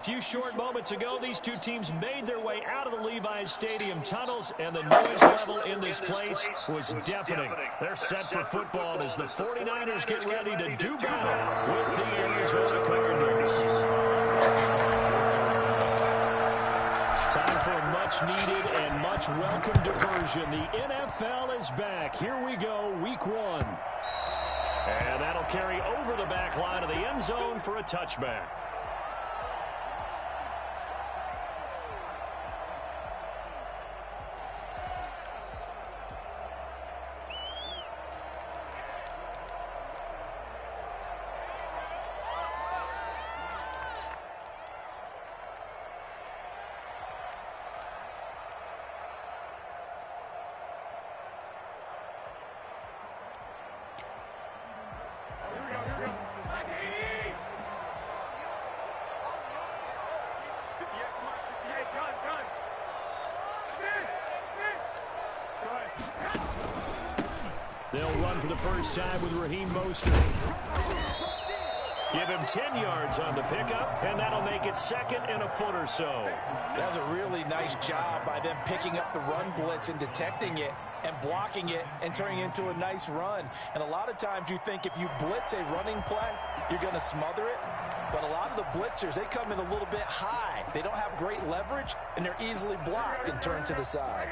A few short moments ago, these two teams made their way out of the Levi's Stadium tunnels, and the noise level in this place was deafening. They're set for football as the 49ers get ready to do battle with the Arizona Cardinals. Time for a much-needed and much-welcome diversion. The NFL is back. Here we go, Week 1. And that'll carry over the back line of the end zone for a touchback. They'll run for the first time with Raheem Mostert. Give him 10 yards on the pickup, and that'll make it second and a foot or so. That was a really nice job by them picking up the run blitz and detecting it and blocking it and turning it into a nice run. And a lot of times you think if you blitz a running play, you're going to smother it. But a lot of the blitzers, they come in a little bit high. They don't have great leverage, and they're easily blocked and turned to the side.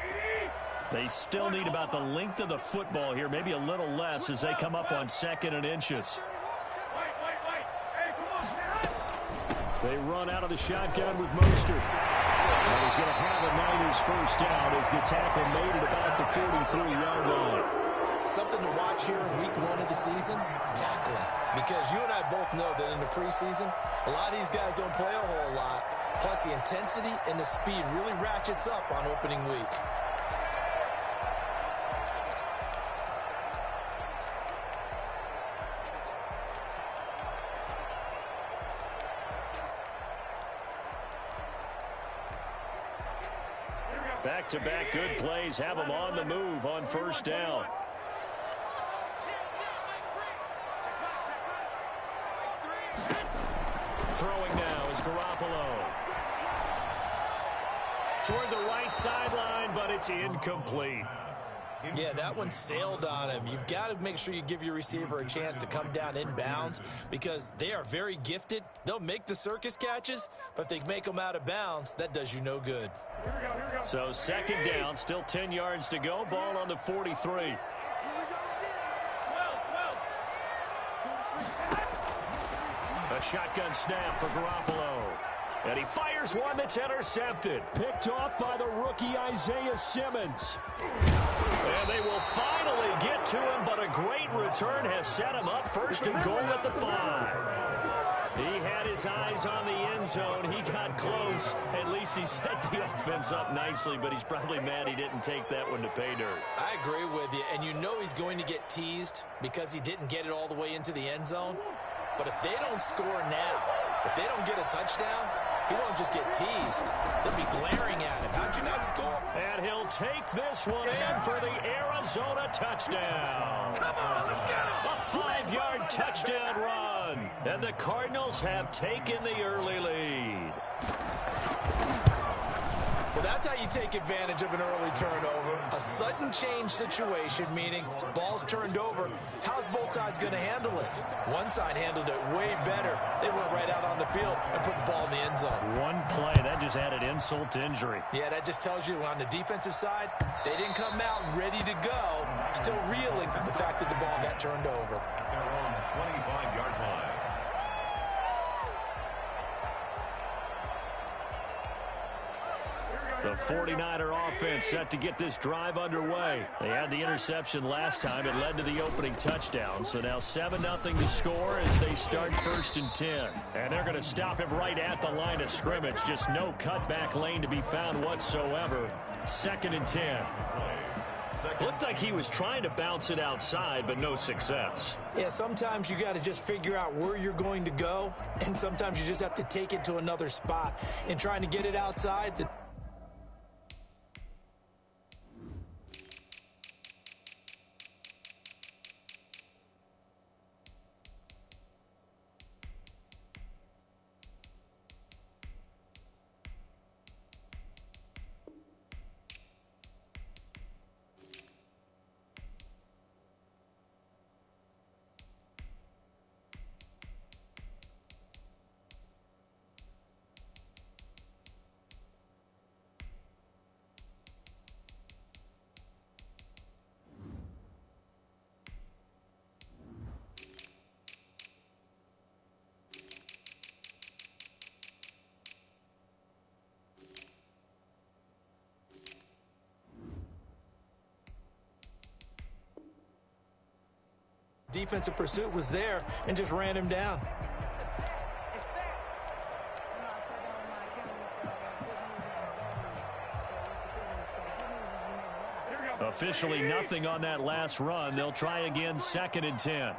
They still need about the length of the football here, maybe a little less as they come up on 2nd and inches. They run out of the shotgun with Mostert. And he's going to have a Niners first down as the tackle made it about the 43-yard line. Something to watch here in Week 1 of the season, tackling. Because you and I both know that in the preseason, a lot of these guys don't play a whole lot. Plus, the intensity and the speed really ratchets up on opening week. Back-to-back good plays have them on the move on first down. Throwing now is Garoppolo. Toward the right sideline, but it's incomplete. Yeah, that one sailed on him. You've got to make sure you give your receiver a chance to come down inbounds because they are very gifted. They'll make the circus catches, but if they make them out of bounds, that does you no good. So 2nd down, still 10 yards to go. Ball on the 43. A shotgun snap for Garoppolo. And he fires one that's intercepted. Picked off by the rookie Isaiah Simmons. And they will finally get to him, but a great return has set him up 1st and goal at the 5. He had his eyes on the end zone. He got close. At least he set the offense up nicely, but he's probably mad he didn't take that one to pay dirt. I agree with you, and you know he's going to get teased because he didn't get it all the way into the end zone. But if they don't score now, if they don't get a touchdown, he won't just get teased. They'll be glaring at him. How'd you not score? And he'll take this one in for the Arizona touchdown. Come on, a 5-yard touchdown run. And the Cardinals have taken the early lead. Well, that's how you take advantage of an early turnover. A sudden change situation, meaning ball's turned over. How's both sides going to handle it? One side handled it way better. They went right out on the field and put the ball in the end zone. One play, that just added insult to injury. Yeah, that just tells you on the defensive side, they didn't come out ready to go, still reeling from the fact that the ball got turned over. They're on the 25-yard line. The 49er offense set to get this drive underway. They had the interception last time. It led to the opening touchdown. So now 7-0 to score as they start 1st and 10. And they're going to stop him right at the line of scrimmage. Just no cutback lane to be found whatsoever. 2nd and 10. Looked like he was trying to bounce it outside, but no success. Yeah, sometimes you got to just figure out where you're going to go, and sometimes you just have to take it to another spot. And trying to get it outside, defensive pursuit was there and just ran him down. Officially nothing on that last run. They'll try again, 2nd and 10.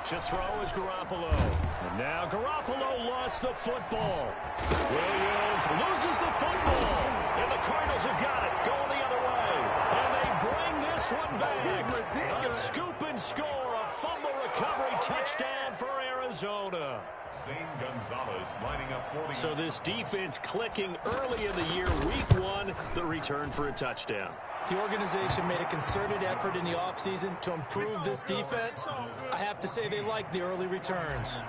To throw is Garoppolo. And now Garoppolo lost the football. Williams loses the football. And the Cardinals have got it, going the other way. And they bring this one back. A scoop and score, a fumble recovery touchdown for Arizona. Zane Gonzalez lining up 40. So this defense clicking early in the year, week 1, the return for a touchdown. The organization made a concerted effort in the offseason to improve this defense. I have to say they like the early returns.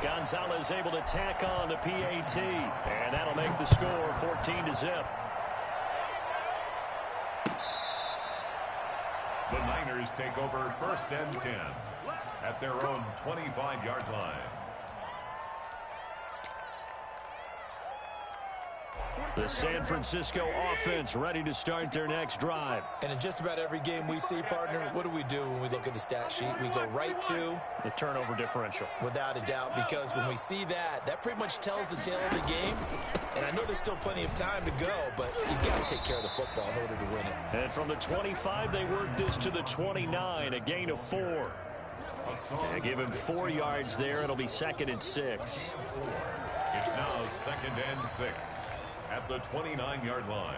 Gonzalez able to tack on the PAT, and that'll make the score 14-0. The Niners take over 1st and 10 at their own 25-yard line. The San Francisco offense ready to start their next drive. And in just about every game we see, partner, what do we do when we look at the stat sheet? We go right to the turnover differential. Without a doubt, because when we see that, that pretty much tells the tale of the game. And I know there's still plenty of time to go, but you've got to take care of the football in order to win it. And from the 25, they work this to the 29, a gain of 4. They give him 4 yards there. It'll be 2nd and 6. It's now 2nd and 6 at the 29-yard line.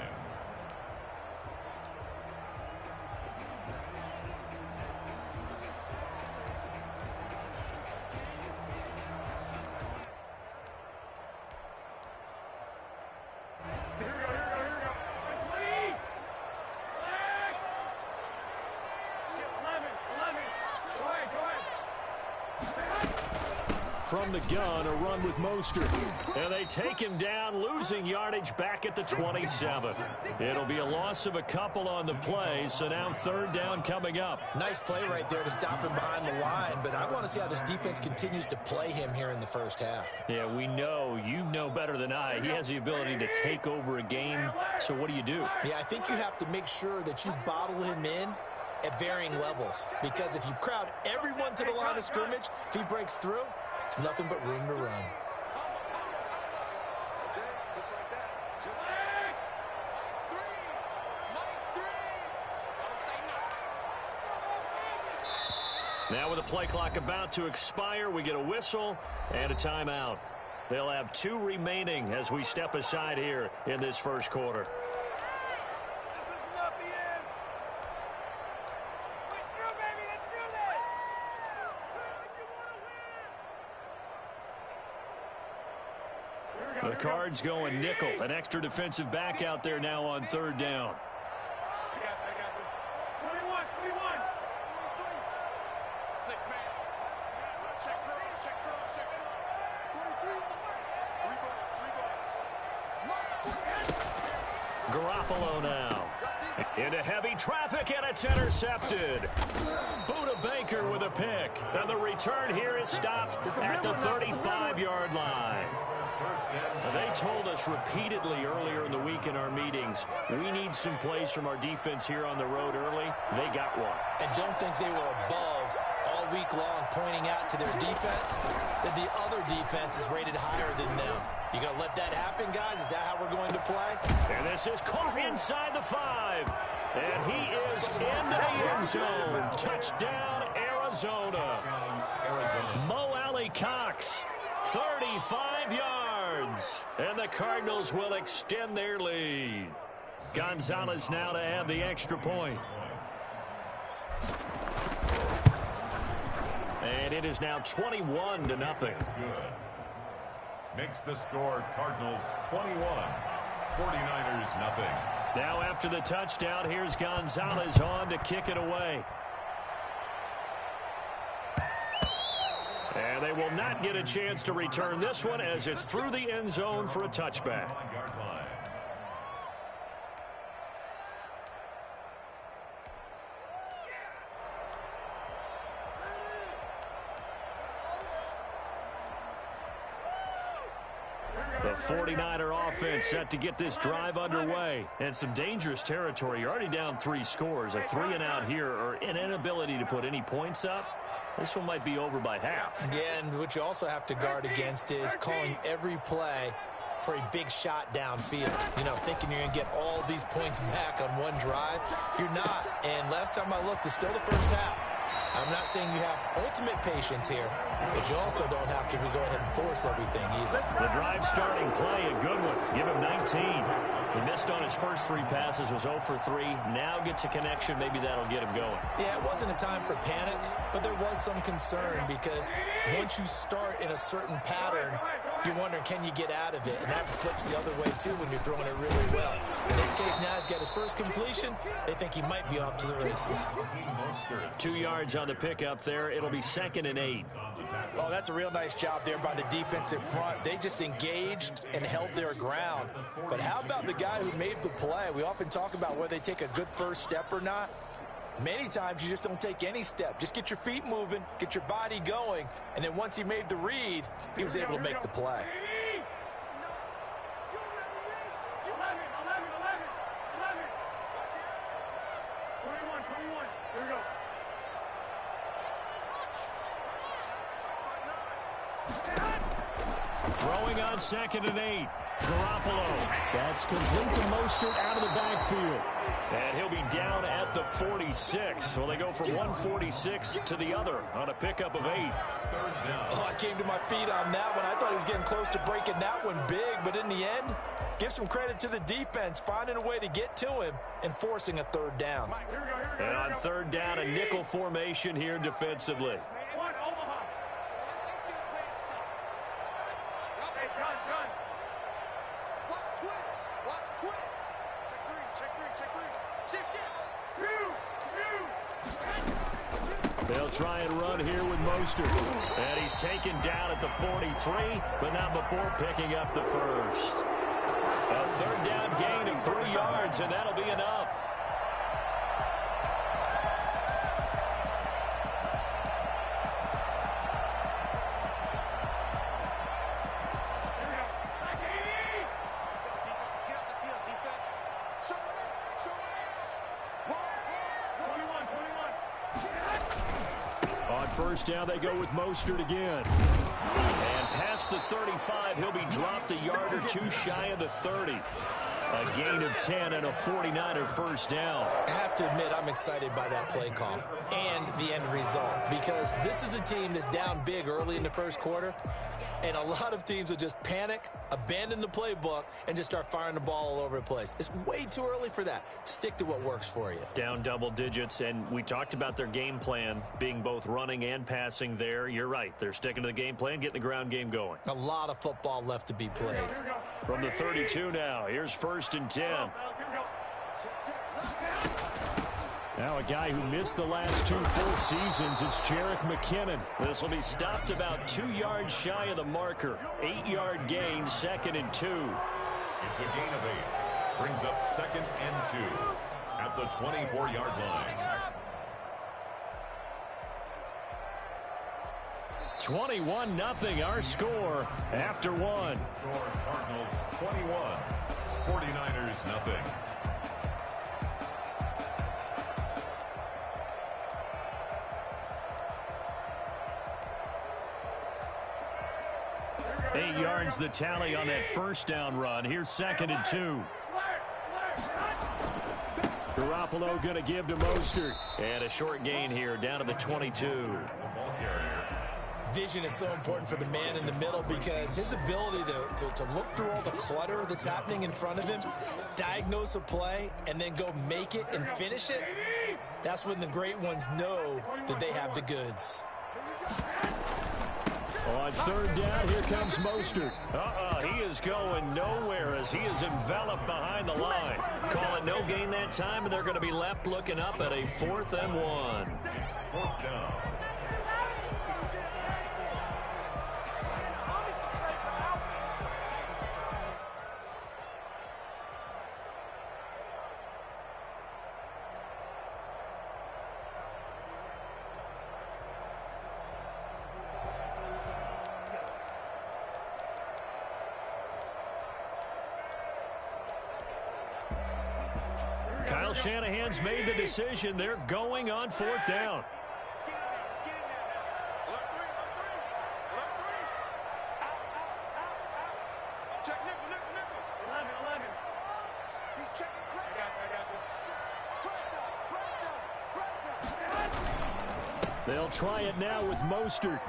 From the gun, a run with Mostert. And they take him down, losing yardage back at the 27. It'll be a loss of a couple on the play, so now 3rd down coming up. Nice play right there to stop him behind the line, but I want to see how this defense continues to play him here in the first half. Yeah, we know, you know better than I, he has the ability to take over a game, so what do you do? Yeah, I think you have to make sure that you bottle him in at varying levels, because if you crowd everyone to the line of scrimmage, if he breaks through, it's nothing but room to run. Now with the play clock about to expire, we get a whistle and a timeout. They'll have 2 remaining as we step aside here in this first quarter. The Cards going nickel. An extra defensive back out there now on 3rd down. Garoppolo now. Into heavy traffic, and it's intercepted. Buda Baker with a pick. And the return here is stopped at the 35-yard line. They told us repeatedly earlier in the week in our meetings, we need some plays from our defense here on the road early. They got one. And don't think they were above all week long pointing out to their defense that the other defense is rated higher than them. You going to let that happen, guys? Is that how we're going to play? And this is caught inside the 5. And he is into the end zone. Touchdown, Arizona. Mo Alley Cox, 35 yards. And the Cardinals will extend their lead. Gonzalez now to add the extra point. And it is now 21-0. Makes the score Cardinals 21, 49ers nothing. Now after the touchdown, here's Gonzalez on to kick it away. And they will not get a chance to return this one as it's through the end zone for a touchback. The 49er offense set to get this drive underway. And some dangerous territory. You're already down 3 scores. A 3-and-out here or an inability to put any points up. This one might be over by half. Yeah, and what you also have to guard against is calling every play for a big shot downfield. You know, thinking you're going to get all these points back on one drive. You're not. And last time I looked, it's still the first half. I'm not saying you have ultimate patience here, but you also don't have to go ahead and force everything either. The drive starting play, a good one. Give him 19. He missed on his first 3 passes, was 0 for 3. Now gets a connection. Maybe that'll get him going. Yeah, it wasn't a time for panic, but there was some concern because once you start in a certain pattern, you're wondering, can you get out of it? And that flips the other way, too, when you're throwing it really well. In this case, now he's got his first completion. They think he might be off to the races. 2 yards on the pickup there. It'll be 2nd and 8. Oh, that's a real nice job there by the defensive front. They just engaged and held their ground. But how about the guy who made the play? We often talk about whether they take a good first step or not. Many times you just don't take any step. Just get your feet moving, get your body going, and then once he made the read, he was able to make the play. Throwing on 2nd and 8. Garoppolo. That's complete to Mostert out of the backfield. And he'll be down at the 46. So they go from 146 to the other on a pickup of 8. Oh, I came to my feet on that one. I thought he was getting close to breaking that one big, but in the end, give some credit to the defense, finding a way to get to him and forcing a 3rd down. And on 3rd down, a nickel formation here defensively. They'll try and run here with Mostert. And he's taken down at the 43, but not before picking up the first. A 3rd down gain of 3 yards, and that'll be enough. First down, they go with Mostert again. And past the 35, he'll be dropped a yard or 2 shy of the 30. A gain of 10 and a 49er first down. I have to admit, I'm excited by that play call and the end result because this is a team that's down big early in the first quarter, and a lot of teams will just panic, abandon the playbook, and just start firing the ball all over the place. It's way too early for that. Stick to what works for you. Down double digits, and we talked about their game plan being both running and passing there. You're right. They're sticking to the game plan, getting the ground game going. A lot of football left to be played. From the 32 now, here's 1st and 10. Now a guy who missed the last 2 full seasons is Jerick McKinnon. This will be stopped about 2 yards shy of the marker. 8-yard gain, 2nd and 2. It's a gain of 8. Brings up 2nd and 2 at the 24-yard line. 21-0 our score after 1. Score Cardinals 21, 49ers nothing. Eight yards the tally on that first down run. Here's 2nd and 2. Garoppolo going to give to Mostert. And a short gain here down to the 22. Vision is so important for the man in the middle because his ability to look through all the clutter that's happening in front of him, diagnose a play, and then go make it and finish it, that's when the great ones know that they have the goods. On 3rd down, here comes Mostert. He is going nowhere as he is enveloped behind the line. Call it no gain that time, and they're going to be left looking up at a 4th and 1. 4th down. Well, Shanahan's made the decision. They're going on 4th down. They'll try it now with Mostert.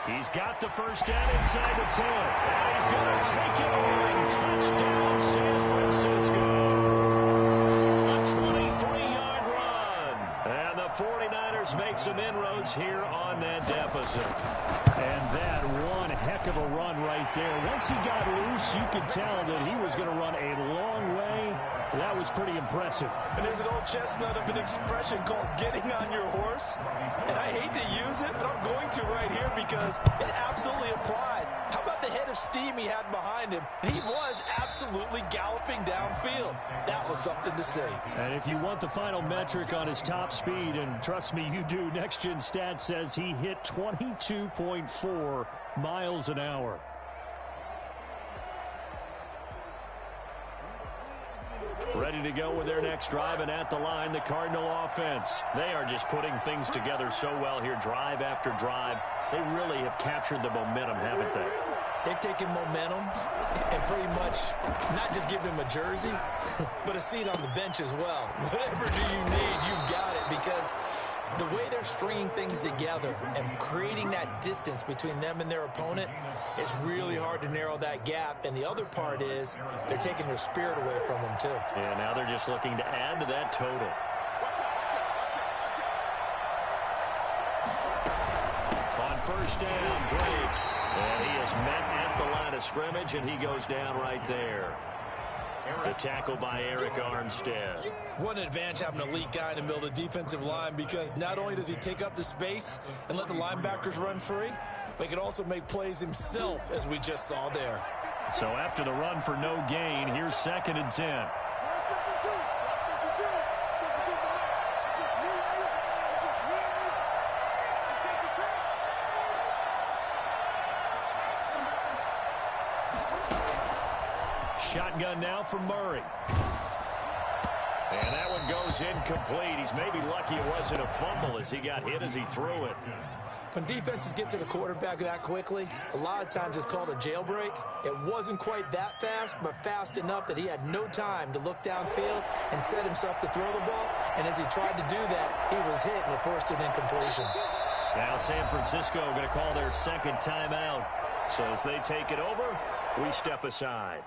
He's got the first down inside the 10. And he's going to take it away. Touchdown, San Francisco. A 23-yard run. And the 49ers make some inroads here on that deficit. And that one heck of a run right there. Once he got loose, you could tell that he was going to run a long way. That was pretty impressive. And there's an old chestnut of an expression called getting on your horse. And I hate to use it, but I'm going to right here because it absolutely applies. How about the head of steam he had behind him? He was absolutely galloping downfield. That was something to say. And if you want the final metric on his top speed, and trust me, you do, Next Gen Stats says he hit 22.4 miles an hour. Ready to go with their next drive, and at the line, the Cardinal offense. They are just putting things together so well here, drive after drive. They really have captured the momentum, haven't they? They've taken momentum and pretty much not just given him a jersey, but a seat on the bench as well. Whatever do you need, you've got it, because the way they're stringing things together and creating that distance between them and their opponent, it's really hard to narrow that gap. And the other part is they're taking their spirit away from them, too. Yeah, now they're just looking to add to that total. On first down, Drake. And he is met at the line of scrimmage, and he goes down right there. The tackle by Eric Armstead. What an advantage having an elite guy in the middle of the defensive line, because not only does he take up the space and let the linebackers run free, but he can also make plays himself, as we just saw there. So after the run for no gain, here's 2nd and 10. Shotgun now for Murray. And that one goes incomplete. He's maybe lucky it wasn't a fumble as he got hit as he threw it. When defenses get to the quarterback that quickly, a lot of times it's called a jailbreak. It wasn't quite that fast, but fast enough that he had no time to look downfield and set himself to throw the ball. And as he tried to do that, he was hit, and it forced an incompletion. Now San Francisco going to call their 2nd timeout. So as they take it over, we step aside.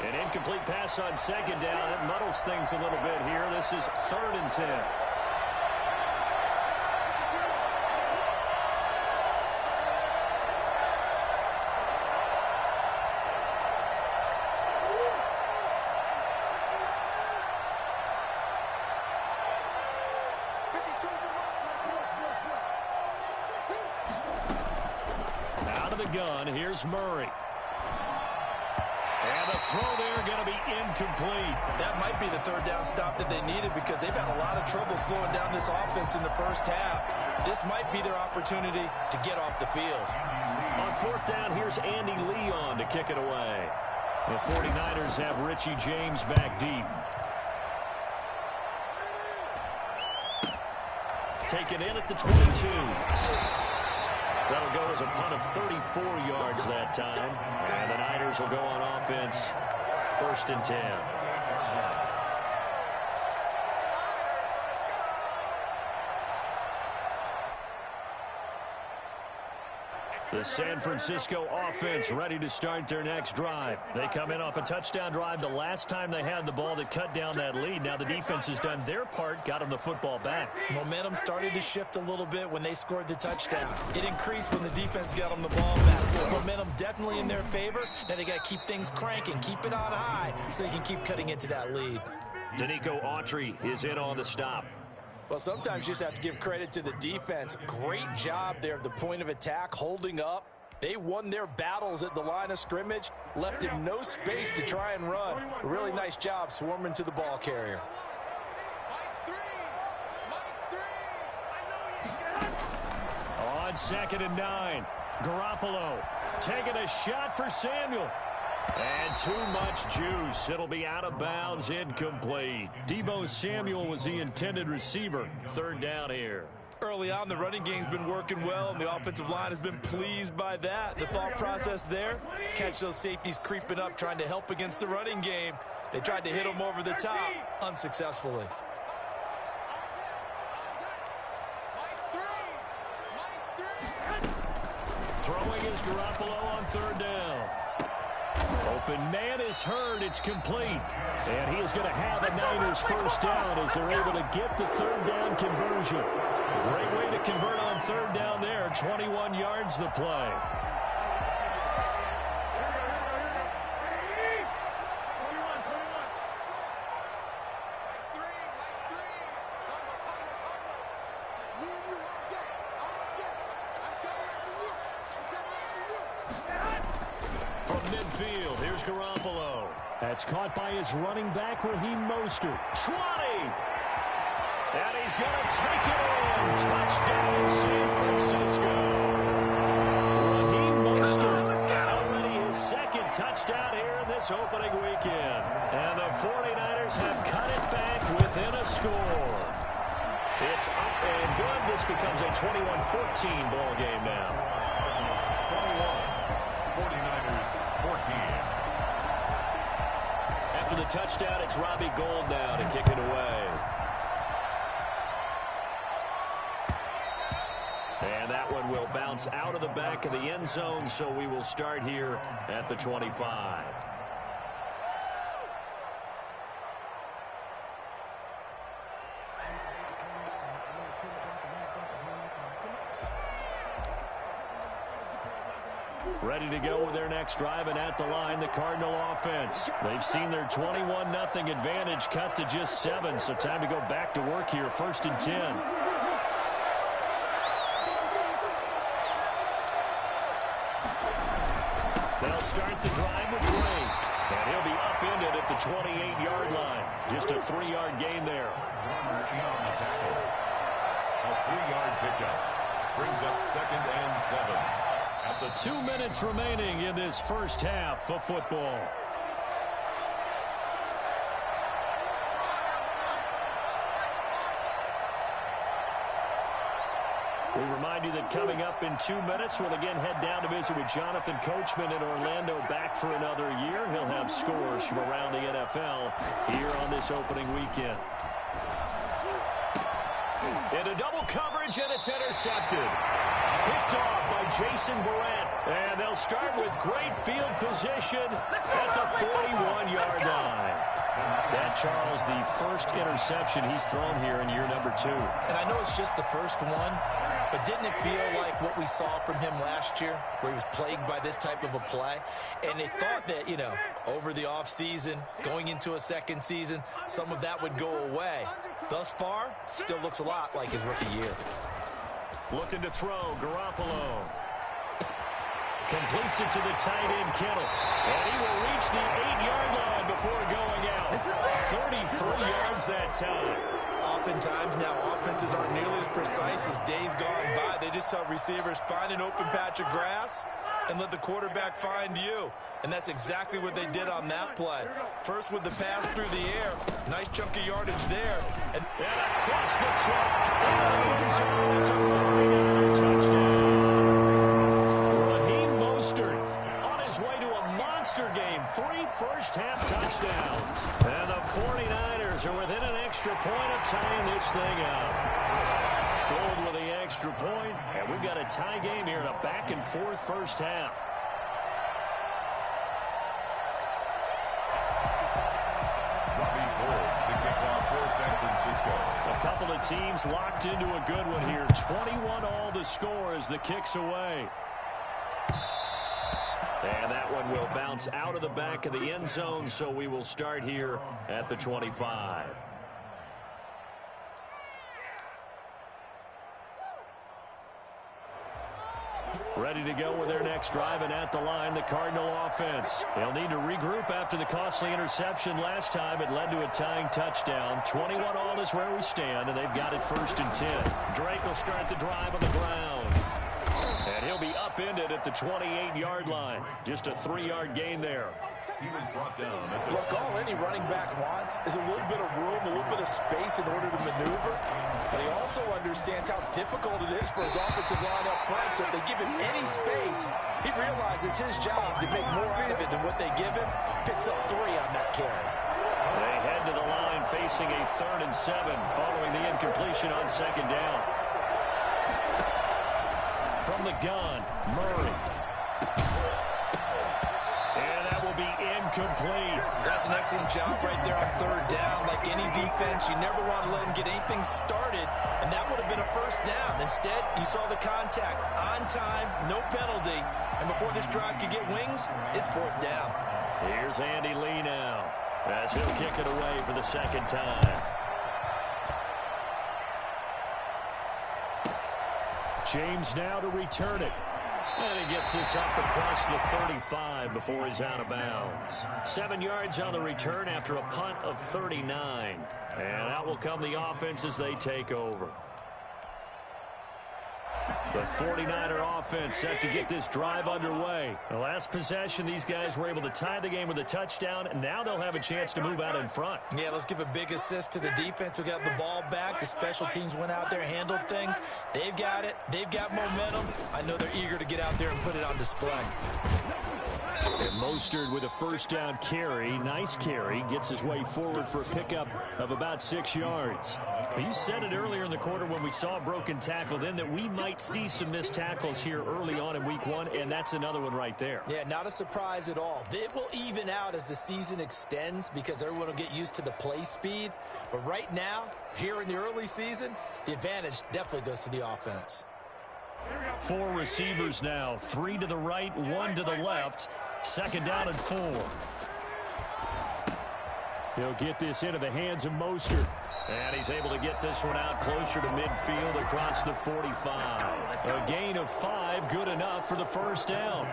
An incomplete pass on 2nd down. It muddles things a little bit here. This is 3rd and 10. Out of the gun, here's Murray. And the throw there going to be incomplete. That might be the 3rd down stop that they needed, because they've had a lot of trouble slowing down this offense in the first half. This might be their opportunity to get off the field. On 4th down, here's Andy Leon to kick it away. The 49ers have Richie James back deep. Taken in at the 22. That'll go as a punt of 34 yards that time. And the Niners will go on offense, 1st and 10. The San Francisco offense ready to start their next drive. They come in off a touchdown drive the last time they had the ball that cut down that lead. Now the defense has done their part, got them the football back. Momentum started to shift a little bit when they scored the touchdown. It increased when the defense got them the ball back. Momentum definitely in their favor. Now they got to keep things cranking, keep it on high, so they can keep cutting into that lead. Danico Autry is in on the stop. Well, sometimes you just have to give credit to the defense. Great job there at the point of attack, holding up. They won their battles at the line of scrimmage, left him no space to try and run. A really nice job swarming to the ball carrier. On on 2nd and 9. Garoppolo taking a shot for Samuel. And too much juice. It'll be out of bounds, incomplete. Deebo Samuel was the intended receiver. 3rd down here. Early on, the running game's been working well, and the offensive line has been pleased by that. The thought process there, catch those safeties creeping up, trying to help against the running game. They tried to hit them over the top, unsuccessfully. Throwing is Garoppolo on 3rd down. Open man is heard. It's complete. And he is going to have a Niners 1st down as they're able to get the 3rd down conversion. Great way to convert on 3rd down there. 21 yards the play. From midfield, here's Garoppolo. That's caught by his running back, Raheem Mostert. 20! And he's going to take it in. Touchdown, San Francisco. Raheem Mostert, already his 2nd touchdown here in this opening weekend. And the 49ers have cut it back within a score. It's up and good. This becomes a 21-14 ball game now. 49ers 14. After the touchdown, it's Robbie Gould now to kick it away. And that one will bounce out of the back of the end zone, so we will start here at the 25. Ready to go with their next drive, and at the line, the Cardinal offense. They've seen their 21-0 advantage cut to just 7, so time to go back to work here. 1st and 10. They'll start the drive with Gray, and he'll be upended at the 28-yard line. Just a 3-yard gain there. A 3-yard pickup brings up 2nd and 7. At the 2 minutes remaining in this first half of football. We remind you that coming up in 2 minutes, we'll again head down to visit with Jonathan Coachman in Orlando, back for another year. He'll have scores from around the NFL here on this opening weekend. Into double coverage, and it's intercepted. Picked off by Jason Verrett. And they'll start with great field position at the 41-yard line. That, Charles, the first interception he's thrown here in year number 2. And I know it's just the first one, but didn't it feel like what we saw from him last year, where he was plagued by this type of a play? And they thought that, you know, over the offseason, going into a 2nd season, some of that would go away. Thus far, still looks a lot like his rookie year. Looking to throw, Garoppolo. Completes it to the tight end, Kittle. And he will reach the 8-yard line before going out. 34 yards that time. Oftentimes now, offenses aren't nearly as precise as days gone by. They just tell receivers, find an open patch of grass and let the quarterback find you. And that's exactly what they did on that play. First with the pass through the air. Nice chunk of yardage there. And across the track. It's a 49 touchdown. Raheem Mostert on his way to a monster game. 3 first-half touchdowns. And the 49ers are within an extra point of tying this thing up. Gould with the extra point. And we've got a tie game here in a back-and-forth first half. A couple of teams locked into a good one here. 21 all the score as the kick's away. And that one will bounce out of the back of the end zone, so we will start here at the 25. Ready to go with their next drive, and at the line, the Cardinal offense. They'll need to regroup after the costly interception last time. It led to a tying touchdown. 21 all is where we stand, and they've got it 1st and 10. Drake will start the drive on the ground. upended at the 28-yard line. Just a 3-yard gain there. He was brought down. Look, all any running back wants is a little bit of room, a little bit of space in order to maneuver. But he also understands how difficult it is for his offensive line up front. So if they give him any space, he realizes his job to make more out of it than what they give him. Picks up 3 on that carry. They head to the line facing a 3rd and 7 following the incompletion on 2nd down. From the gun, Murray. And that will be incomplete. That's an excellent job right there on 3rd down. Like any defense, you never want to let him get anything started, and that would have been a 1st down. Instead, you saw the contact on time, no penalty, and before this drive could get wings, it's 4th down. Here's Andy Lee now, as he'll kick it away for the 2nd time. James now to return it. And he gets this up across the 35 before he's out of bounds. 7 yards on the return after a punt of 39. And out will come the offense as they take over. The 49er offense set to get this drive underway. The last possession, these guys were able to tie the game with a touchdown, and now they'll have a chance to move out in front. Yeah, let's give a big assist to the defense who got the ball back. The special teams went out there, handled things. They've got it. They've got momentum. I know they're eager to get out there and put it on display. And Mostert with a 1st down carry. Nice carry. Gets his way forward for a pickup of about 6 yards. You said it earlier in the quarter when we saw a broken tackle then that we might see some missed tackles here early on in week 1, and that's another one right there. Yeah, not a surprise at all. It will even out as the season extends because everyone will get used to the play speed. But right now, here in the early season, the advantage definitely goes to the offense. 4 receivers now. 3 to the right, 1 to the left. 2nd down and 4. He'll get this into the hands of Mostert. And he's able to get this one out closer to midfield across the 45. A gain of 5, good enough for the 1st down.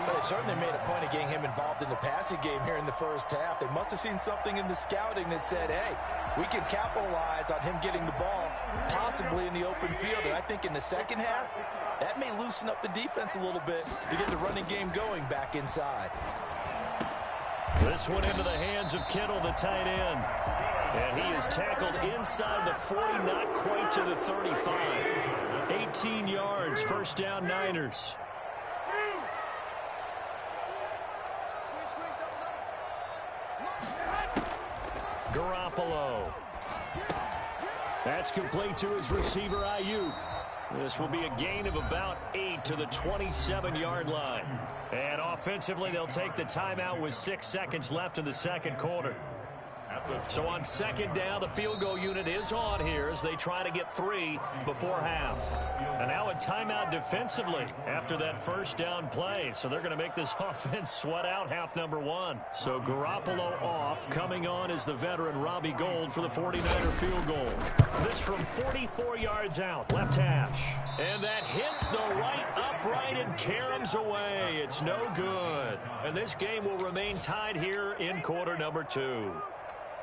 Well, they certainly made a point of getting him involved in the passing game here in the 1st half. They must have seen something in the scouting that said, hey, we can capitalize on him getting the ball, possibly in the open field. And I think in the 2nd half, that may loosen up the defense a little bit to get the running game going back inside. This one into the hands of Kittle, the tight end. And he is tackled inside the 40, not quite to the 35. 18 yards, 1st down Niners. Garoppolo. That's complete to his receiver, Ayuk. This will be a gain of about 8 to the 27-yard line. And offensively, they'll take the timeout with 6 seconds left in the 2nd quarter. So on 2nd down, the field goal unit is on here as they try to get 3 before half. And now a timeout defensively after that 1st down play. So they're going to make this offense sweat out half number 1. So Garoppolo off. Coming on is the veteran Robbie Gould for the 49er field goal. This from 44 yards out, left hash. And that hits the right upright and caroms away. It's no good. And this game will remain tied here in quarter number 2.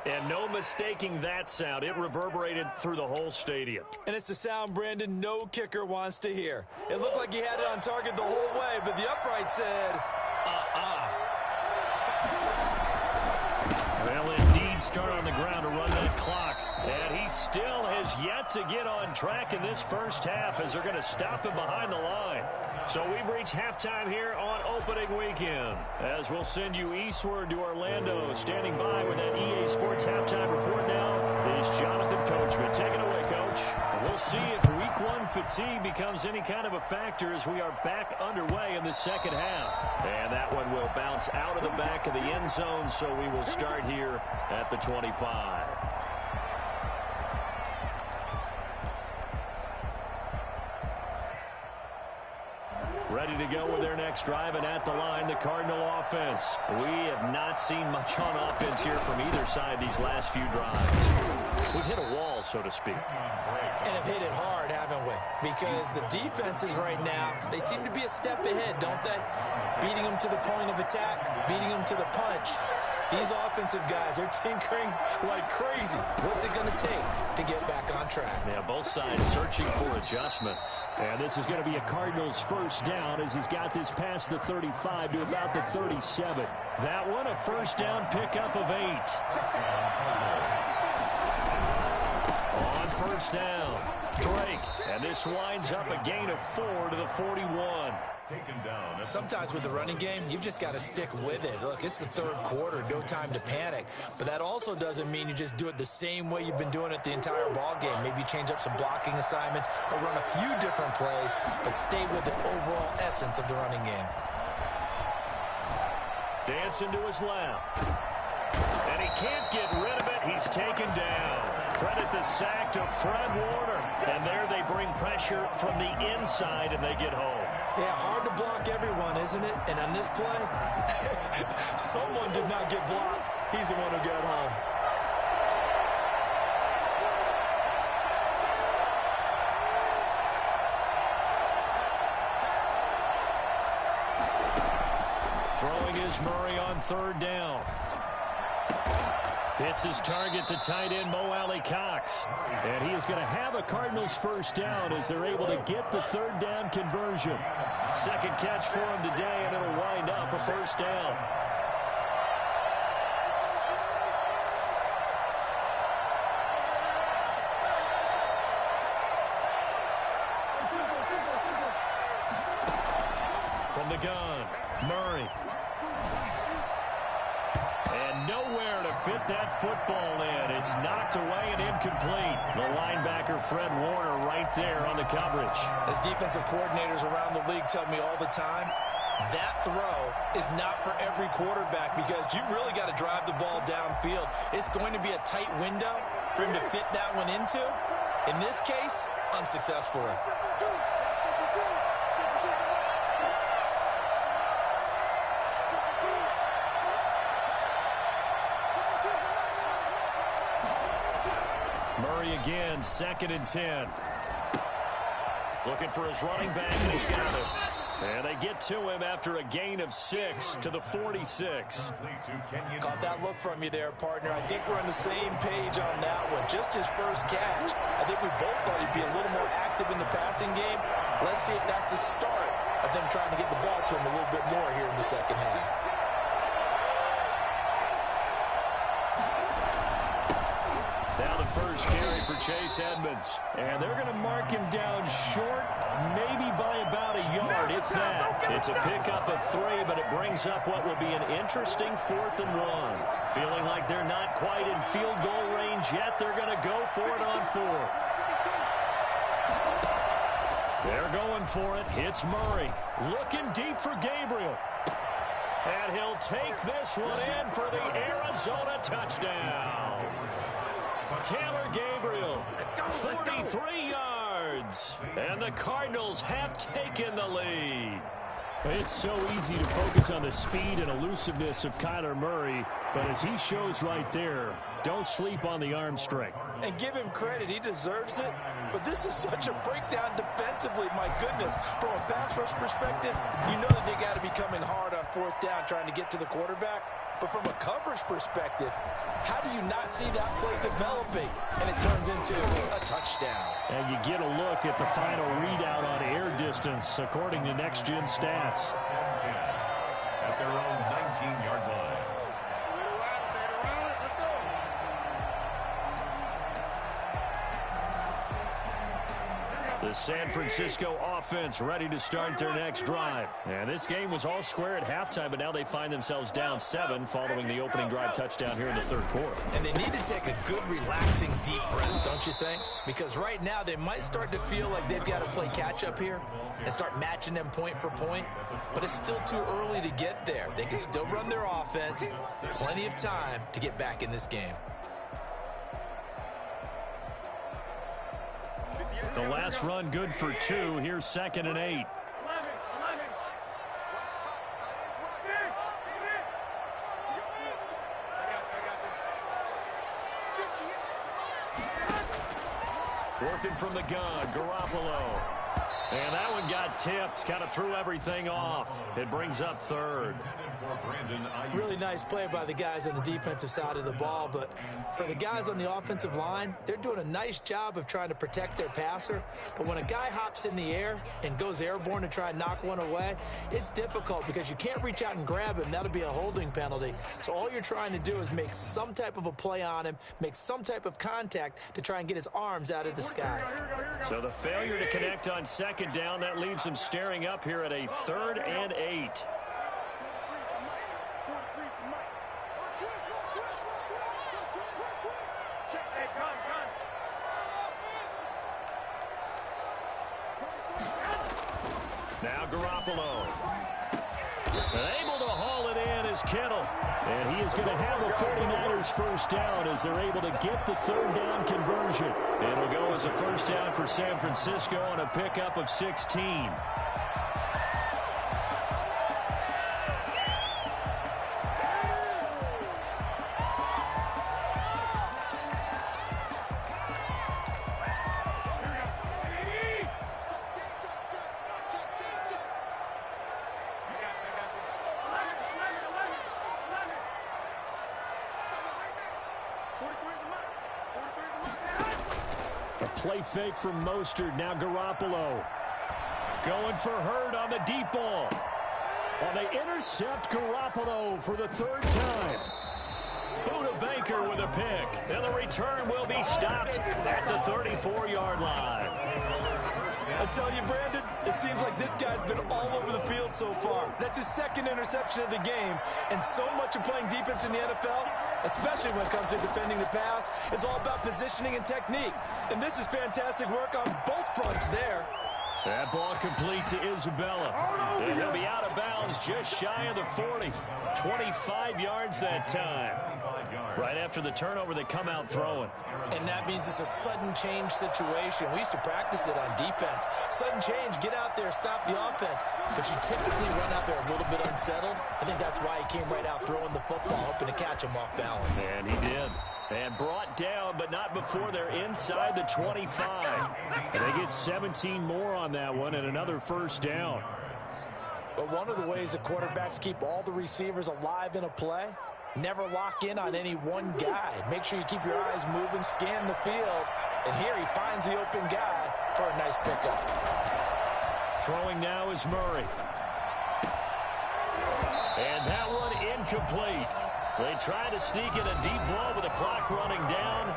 And no mistaking that sound. It reverberated through the whole stadium. And it's the sound, Brandon, no kicker wants to hear. It looked like he had it on target the whole way, but the upright said, Well, indeed, start on the ground to run that clock. And he still has yet to get on track in this 1st half as they're going to stop him behind the line. So we've reached halftime here on opening weekend. As we'll send you eastward to Orlando. Standing by with that EA Sports halftime report now is Jonathan Coachman. Take it away, Coach. We'll see if week 1 fatigue becomes any kind of a factor as we are back underway in the 2nd half. And that one will bounce out of the back of the end zone, so we will start here at the 25. Ready to go with their next drive, and at the line, the Cardinal offense. We have not seen much on offense here from either side these last few drives. We've hit a wall, so to speak. And have hit it hard, haven't we? Because the defenses right now, they seem to be a step ahead, don't they? Beating them to the point of attack, beating them to the punch. These offensive guys are tinkering like crazy. What's it going to take to get back on track? Yeah, both sides searching for adjustments. And this is going to be a Cardinals first down as he's got this past the 35 to about the 37. That one a first down pickup of 8. On first down, Drake. And this winds up a gain of 4 to the 41. Sometimes with the running game, you've just got to stick with it. Look, it's the third quarter, no time to panic. But that also doesn't mean you just do it the same way you've been doing it the entire ball game. Maybe change up some blocking assignments or run a few different plays, but stay with the overall essence of the running game. Dancing to his left. And he can't get rid of it. He's taken down. Credit the sack to Fred Warner. And there they bring pressure from the inside, and they get home. Yeah, hard to block everyone, isn't it? And on this play, someone did not get blocked. He's the one who got home. Throwing is Murray on third down. Hits his target, the tight end, Mo Alley-Cox. And he is going to have a Cardinals first down as they're able to get the third down conversion. Second catch for him today, and it'll wind up a first down. From the gun, Murray. And nowhere to fit that football in. It's knocked away and incomplete. The linebacker, Fred Warner, right there on the coverage. As defensive coordinators around the league tell me all the time, that throw is not for every quarterback because you've really got to drive the ball downfield. It's going to be a tight window for him to fit that one into. In this case, unsuccessfully. Murray again, 2nd and 10. Looking for his running back, and he's got it. And they get to him after a gain of 6 to the 46. Caught that look from you there, partner. I think we're on the same page on that one. Just his first catch. I think we both thought he'd be a little more active in the passing game. Let's see if that's the start of them trying to get the ball to him a little bit more here in the second half. Now the first carry for Chase Edmonds. And they're going to mark him down short, maybe by about a yard, if that. It's a pickup of 3, but it brings up what will be an interesting 4th and 1. Feeling like they're not quite in field goal range yet, they're going to go for it on 4th. They're going for it. It's Murray. Looking deep for Gabriel. And he'll take this one in for the Arizona touchdown. Taylor Gabriel, 43 yards. And the Cardinals have taken the lead. It's so easy to focus on the speed and elusiveness of Kyler Murray, but as he shows right there, don't sleep on the arm strength. And give him credit, he deserves it. But this is such a breakdown defensively, my goodness. From a pass rush perspective, you know that they got to be coming hard on 4th down trying to get to the quarterback. But from a coverage perspective, how do you not see that play developing? And it turns into a touchdown. And you get a look at the final readout on air distance, according to Next Gen Stats. At their own 19-yard line. The San Francisco offense ready to start their next drive. And this game was all square at halftime, but now they find themselves down 7 following the opening drive touchdown here in the third quarter. And they need to take a good, relaxing, deep breath, don't you think? Because right now they might start to feel like they've got to play catch-up here and start matching them point for point. But it's still too early to get there. They can still run their offense. Plenty of time to get back in this game. The last run good for 2. Here's 2nd and 8. Working from the gun, Garoppolo. And that one got tipped, kind of threw everything off. It brings up 3rd. Really nice play by the guys on the defensive side of the ball, but for the guys on the offensive line, they're doing a nice job of trying to protect their passer. But when a guy hops in the air and goes airborne to try and knock one away, it's difficult because you can't reach out and grab him. That'll be a holding penalty. So all you're trying to do is make some type of a play on him, make some type of contact to try and get his arms out of the sky. So the failure to connect on second down, that leaves him staring up here at a 3rd and 8. Now Garoppolo. And able to haul it in is Kittle. And he is going to have a 49ers first down as they're able to get the 3rd down conversion. It'll go as a first down for San Francisco on a pickup of 16. Play fake from Mostert. Now Garoppolo. Going for Hurd on the deep ball. Well, they intercept Garoppolo for the 3rd time. Buda Baker with a pick. And the return will be stopped at the 34-yard line. I tell you, Brandon, it seems like this guy's been all over the field so far. That's his 2nd interception of the game. And so much of playing defense in the NFL, especially when it comes to defending the pass, is all about positioning and technique. And this is fantastic work on both fronts there. That ball complete to Isabella. And he'll be out of bounds just shy of the 40. 25 yards that time. Right after the turnover, they come out throwing. And that means it's a sudden change situation. We used to practice it on defense. Sudden change, get out there, stop the offense. But you typically run out there a little bit unsettled. I think that's why he came right out throwing the football, hoping to catch him off balance. And he did. And brought down, but not before they're inside the 25. And they get 17 more on that one and another first down. But one of the ways that quarterbacks keep all the receivers alive in a play, never lock in on any one guy. Make sure you keep your eyes moving, scan the field. And here he finds the open guy for a nice pickup. Throwing now is Murray. And that one incomplete. They try to sneak in a deep ball with the clock running down,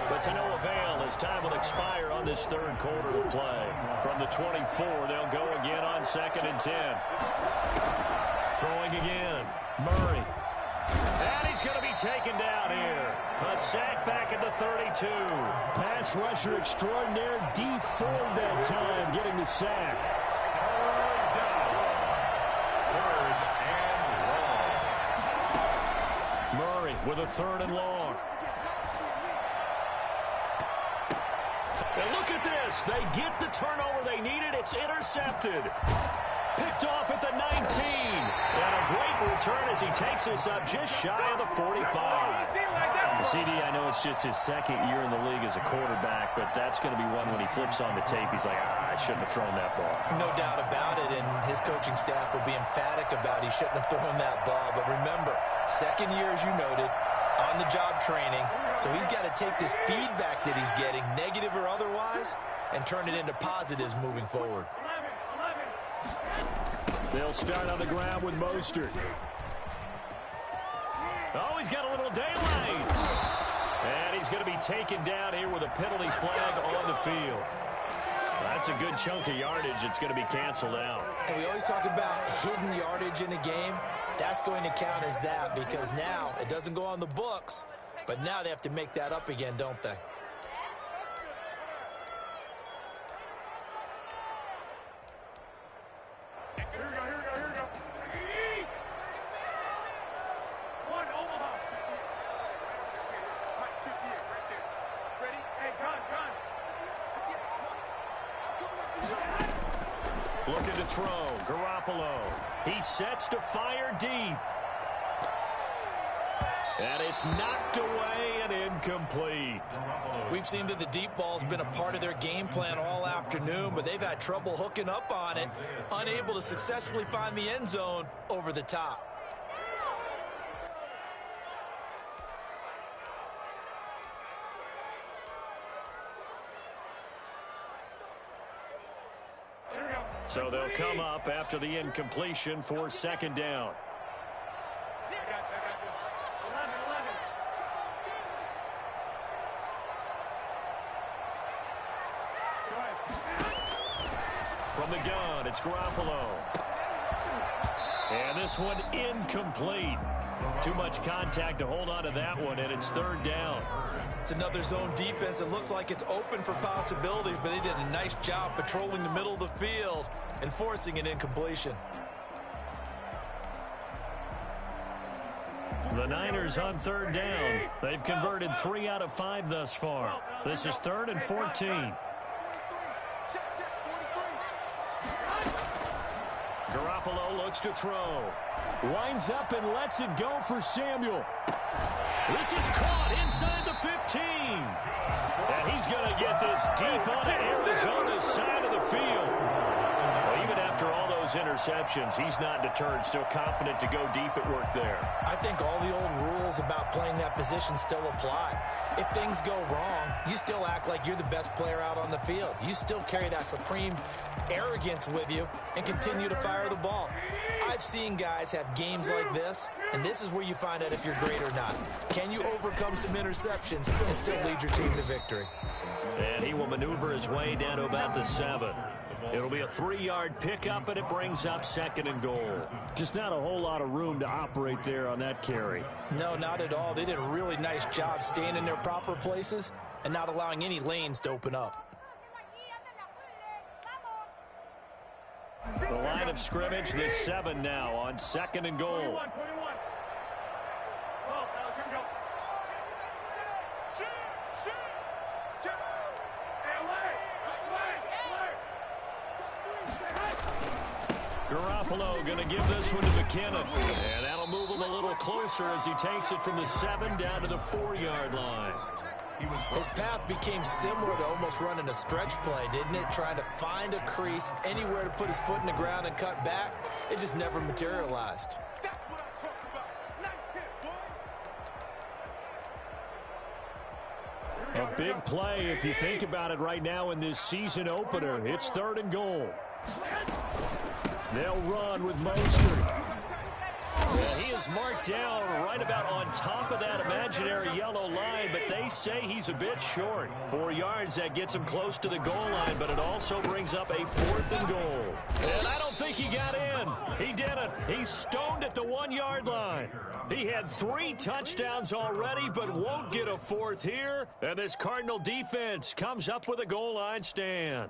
but to no avail as time will expire on this 3rd quarter of play. From the 24, they'll go again on 2nd and 10. Throwing again, Murray. And he's going to be taken down here. A sack back at the 32. Pass rusher extraordinaire, D Ford that time, getting the sack. Murray with a 3rd and long. And look at this. They get the turnover they needed. It's intercepted. Picked off at the 19. And a great return as he takes us up just shy of the 45. CD, I know it's just his 2nd year in the league as a quarterback, but that's going to be one when he flips on the tape, he's like, I shouldn't have thrown that ball. No doubt about it, and his coaching staff will be emphatic about he shouldn't have thrown that ball. But remember, 2nd year, as you noted, on-the-job training, so he's got to take this feedback that he's getting, negative or otherwise, and turn it into positives moving forward. They'll start on the ground with Mostert. Oh, he's got a little daylight. And he's going to be taken down here with a penalty flag on the field. That's a good chunk of yardage. It's going to be canceled out. And we always talk about hidden yardage in a game. That's going to count as that because now it doesn't go on the books, but now they have to make that up again, don't they? Looking to throw. Garoppolo. He sets to fire deep. And it's knocked away and incomplete. We've seen that the deep ball's been a part of their game plan all afternoon, but they've had trouble hooking up on it, unable to successfully find the end zone over the top. So they'll come up after the incompletion for second down. From the gun, it's Garoppolo. And this one incomplete. Too much contact to hold on to that one, and it's third down. It's another zone defense. It looks like it's open for possibilities, but they did a nice job patrolling the middle of the field and forcing an incompletion. The Niners on third down. They've converted 3 out of 5 thus far. This is 3rd and 14. Garoppolo looks to throw. Winds up and lets it go for Samuel. This is caught inside the 15. And he's going to get this deep on Arizona's side of the field. Well, even after all those interceptions, he's not deterred, still confident to go deep at work there. I think all the old rules about playing that position still apply. If things go wrong, you still act like you're the best player out on the field. You still carry that supreme arrogance with you and continue to fire the ball. I've seen guys have games like this, and this is where you find out if you're great or not. Can you overcome some interceptions and still lead your team to victory? And he will maneuver his way down to about the 7. It'll be a 3-yard pickup, and it brings up 2nd and goal. Just not a whole lot of room to operate there on that carry. No, not at all. They did a really nice job staying in their proper places and not allowing any lanes to open up. The line of scrimmage, the 7 now on 2nd and goal. Garoppolo going to give this one to McKinnon. And that'll move him a little closer as he takes it from the 7 down to the 4-yard line. His path became similar to almost running a stretch play, didn't it? Trying to find a crease, anywhere to put his foot in the ground and cut back. It just never materialized. A big play if you think about it right now in this season opener. It's 3rd and goal. They'll run with Mostert. Well, he is marked down right about on top of that imaginary yellow line, but they say he's a bit short. 4 yards, that gets him close to the goal line, but it also brings up a 4th and goal. And I don't think he got in. He didn't. He's stoned at the 1-yard line. He had 3 touchdowns already, but won't get a 4th here. And this Cardinal defense comes up with a goal line stand.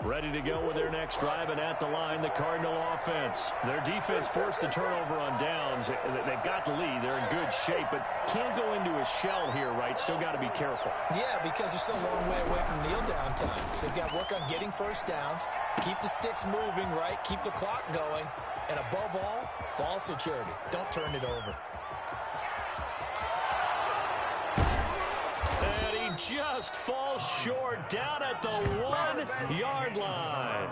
Ready to go with their next drive, and at the line, the Cardinal offense. Their defense forced the turnover on downs. They've got the lead. They're in good shape, but can't go into a shell here, right? Still got to be careful. Yeah, because they're still a long way away from kneel down time. So they've got to work on getting first downs, keep the sticks moving, right? Keep the clock going, and above all, ball security. Don't turn it over. Just falls short down at the 1-yard line.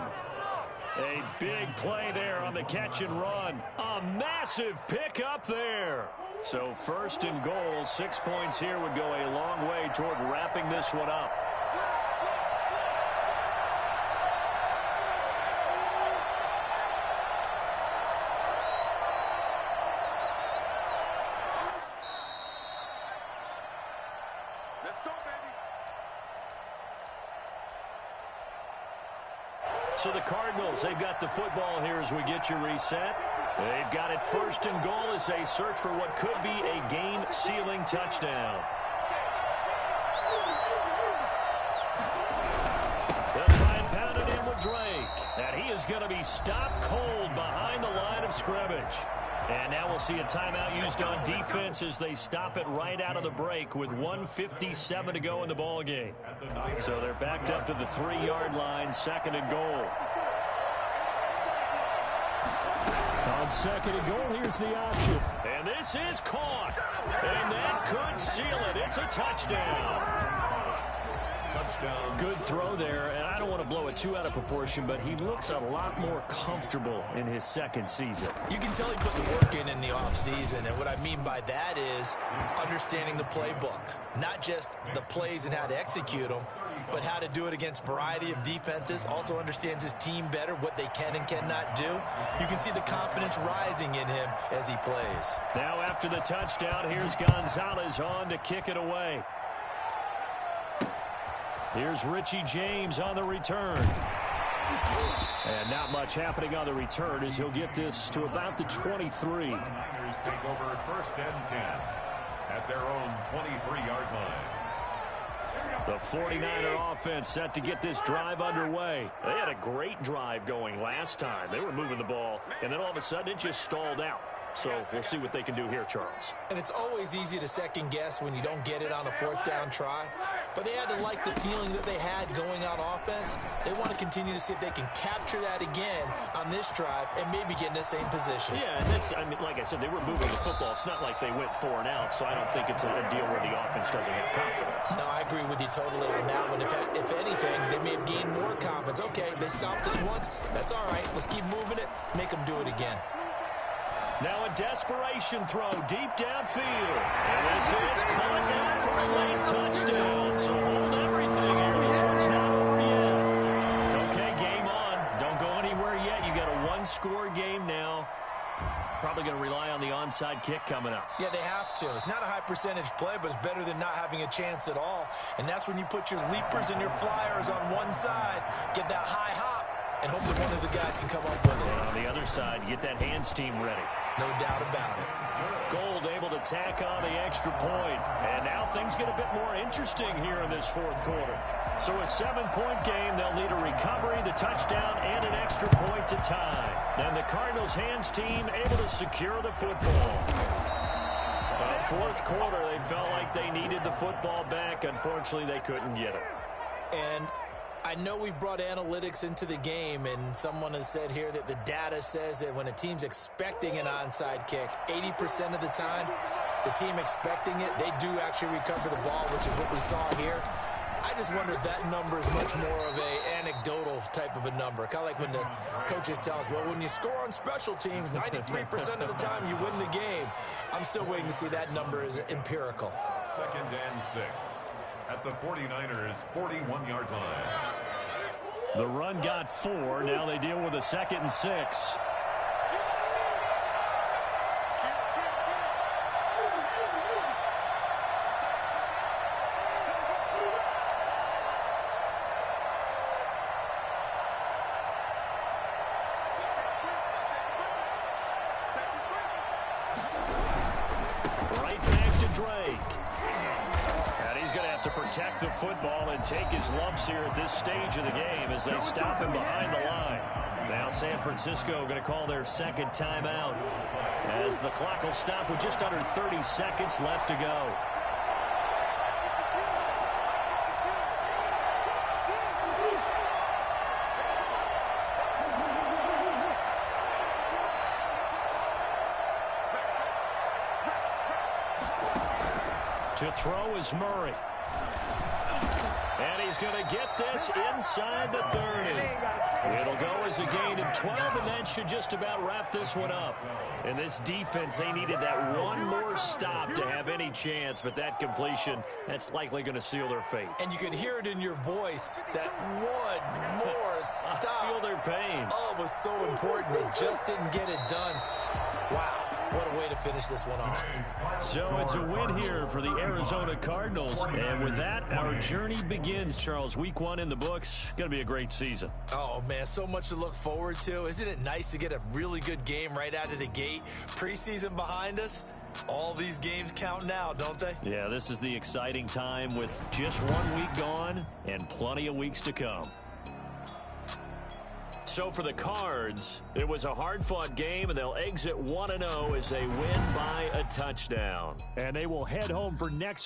A big play there on the catch and run. A massive pickup there. So 1st and goal, 6 points here would go a long way toward wrapping this one up. So the Cardinals, they've got the football here as we get you reset. They've got it 1st and goal as they search for what could be a game-sealing touchdown. They'll try and pound it in with Drake. And he is going to be stopped cold behind the line of scrimmage. And now we'll see a timeout used on defense as they stop it right out of the break with 1:57 to go in the ballgame. So they're backed up to the 3-yard line, 2nd and goal. On 2nd and goal, here's the option. And this is caught. And that could seal it. It's a touchdown. Good throw there, and I don't want to blow it too out of proportion, but he looks a lot more comfortable in his second season. You can tell he put the work in the offseason, and what I mean by that is understanding the playbook. Not just the plays and how to execute them, but how to do it against a variety of defenses. Also understands his team better, what they can and cannot do. You can see the confidence rising in him as he plays. Now after the touchdown, here's Gonzalez on to kick it away. Here's Richie James on the return. And not much happening on the return as he'll get this to about the 23. The Niners take over 1st and 10 at their own 23-yard line. The 49er offense set to get this drive underway. They had a great drive going last time. They were moving the ball, and then all of a sudden it just stalled out. So we'll see what they can do here, Charles. And it's always easy to second guess when you don't get it on a 4th down try. But they had to like the feeling that they had going on offense. They want to continue to see if they can capture that again on this drive and maybe get in the same position. Yeah, and that's, I mean, like I said, they were moving the football. It's not like they went 4 and out, so I don't think it's a deal where the offense doesn't have confidence. No, I agree with you totally on that one. If anything, they may have gained more confidence. Okay, they stopped us once. That's all right. Let's keep moving it. Make them do it again. Now a desperation throw deep downfield. And this is caught down for a late touchdown. So hold everything here. This one's not over yet. Okay, game on. Don't go anywhere yet. You got a 1-score game now. Probably going to rely on the onside kick coming up. Yeah, they have to. It's not a high percentage play, but it's better than not having a chance at all. And that's when you put your leapers and your flyers on one side, get that high hop, and hope that one of the guys can come up with it. And on the other side, get that hands team ready. No doubt about it. Gold able to tack on the extra point. And now things get a bit more interesting here in this 4th quarter. So a 7-point game, they'll need a recovery, the touchdown, and an extra point to tie. And the Cardinals hands team able to secure the football. 4th quarter, they felt like they needed the football back. Unfortunately, they couldn't get it. And I know we've brought analytics into the game, and someone has said here that the data says that when a team's expecting an onside kick, 80% of the time, the team expecting it, they do actually recover the ball, which is what we saw here. I just wonder if that number is much more of a anecdotal type of a number. Kind of like when the coaches tell us, well, when you score on special teams, 93% of the time you win the game. I'm still waiting to see that number is empirical. 2nd and 6 at the 49ers' 41-yard line. The run got 4. Now they deal with a 2nd and 6. Right back to Drake. And he's going to have to protect the football and take his lumps here at this stage of the game as they stop him behind the line. Now San Francisco going to call their 2nd timeout as the clock will stop with just under 30 seconds left to go. To throw is Murray. And he's going to get this inside the 30. It'll go as a gain of 12, and that should just about wrap this one up. And this defense, they needed that one more stop to have any chance, but that completion, that's likely going to seal their fate. And you could hear it in your voice, that one more stop. I feel their pain. Oh, it was so important. They just didn't get it done. Wow. What a way to finish this one off. So it's a win here for the Arizona Cardinals. And with that, our journey begins, Charles. Week 1 in the books. Going to be a great season. Oh, man, so much to look forward to. Isn't it nice to get a really good game right out of the gate? Preseason behind us. All these games count now, don't they? Yeah, this is the exciting time with just 1 week gone and plenty of weeks to come. So for the Cards, it was a hard-fought game, and they'll exit 1-0 as they win by a touchdown. And they will head home for next